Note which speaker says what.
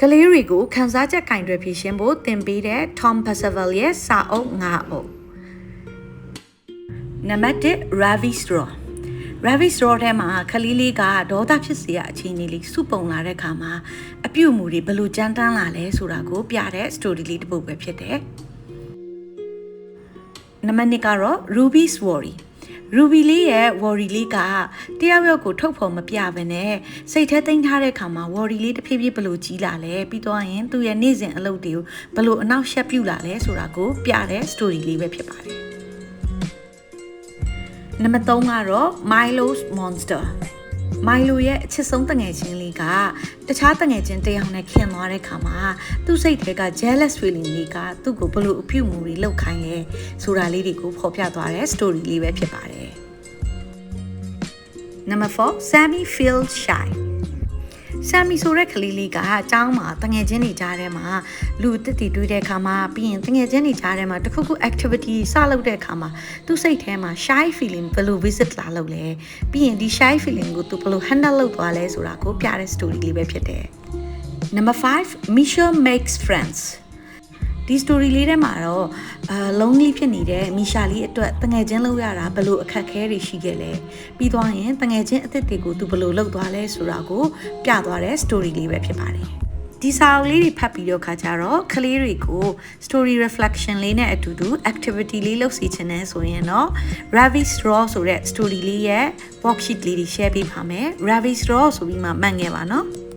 Speaker 1: ကလေးတွေကိုခန်းစားချက်ကင်တွေဖြည့်ရှင်းဖို့သင်ပေးတဲ့ Tom Percival ရဲ့စာအုပ်9အုပ်နံပါတ်1 Ravi Straw ထဲမှာခလေးလေးကဒေါသဖြစ်စေရအခြေအနေလေးစုပုံလာတဲ့အခါမှာအပြုတ်မှုတွေဘလို့ကြမ်းတမ်းလာလဲဆိုတာကိုပြတဲ့ story လေးတစ်ပုဒ်ပဲဖြစ်တယ်နံပါတ်2ကတော့ Ruby's Worryလေးရဲ့ worry လေးကတယောက်ယောက်ကိုထုတ်ဖော်မပြဘဲနဲ့စိတ်ထဲသိမ်းထားတဲ့ခါမှာ worry လေးတစ်ဖြည်းဖြည်းဘလို့ကြီးလာလဲပြီးတော့ရင်သူ့ရဲ့နေ့စဉ်အလုပ်တွေကိုဘလို့အနောက်ရှက်ပြုတ်လာလဲဆိုတာကိုပြတဲ့ story လေးပဲဖြစ်ပါတယ်နံပါတ်3ကတော့ Milo's Monster ရဲ့အချစ်ဆုံးတငယ်ချင်းလေးကတခြားတငယ်ချင်းတယောက်နဲ့ခင်သွားတဲ့ခါမှာသူ့စိတ်ထဲက jealous feeling လေးကသူ့ကိုဘလို့အပြုတ်မှုတွေလောက်ခိုင်းလဲဆိုတာလေးတွေကိုဖော်ပြသွားတဲ့ story လေးပဲဖြစ်ပါတယ်နံပါတ်4 Sammy feels shy Sammy ဆိုတဲ့ကလေးလေးကအကြောင်းမှာတငယ်ချင်းတွေကြားထဲမှာလူအသစ်တွေတွေ့တဲ့အခါမှာပြီးရင်တငယ်ချင်းတွေကြားထဲမှာတခုခု activity စလုပ်တဲ့အခါမှာသူ့စိတ်ထဲမှာ shy feeling ဘယ်လို visit လာလုပ်လဲပြီးရင်ဒီ shy feeling ကိုသူဘယ်လို handle လုပ်သွားလဲဆိုတာကိုပြတဲ့ story လေးပဲဖြစ်တယ်နံပါတ်5 Misha makes friendsဒီ story လေးထဲမှာတော့lonely ဖြစ်နေတဲ့မီရှာလေးအတွက်တငယ်ချင်းလုပ်ရတာဘလို့အခက်ခဲတွေရှိခဲ့လဲပြီးသွားရင်တငယ်ချင်းအသစ်တွေကိုသူဘလို့လုပ်သွားလဲဆိုတာကိုပြသွားတဲ့ story လေးပဲဖြစ်ပါတယ်ဒီစာအုပ်လေးတွေဖတ်ပြီးတော့ခါကြတော့ကလေးတွေကို story reflection လေးနဲ့အတူတူ activity လေးလုပ်စီချင်တယ်ဆိုရင်တော့ Ravi Straw ဆိုတဲ့ story လေးရဲ့ worksheet လေးတွေ share ပေးပါမယ် Ravi Straw ဆိုပြီးမှမှတ်ငယ်ပါနော်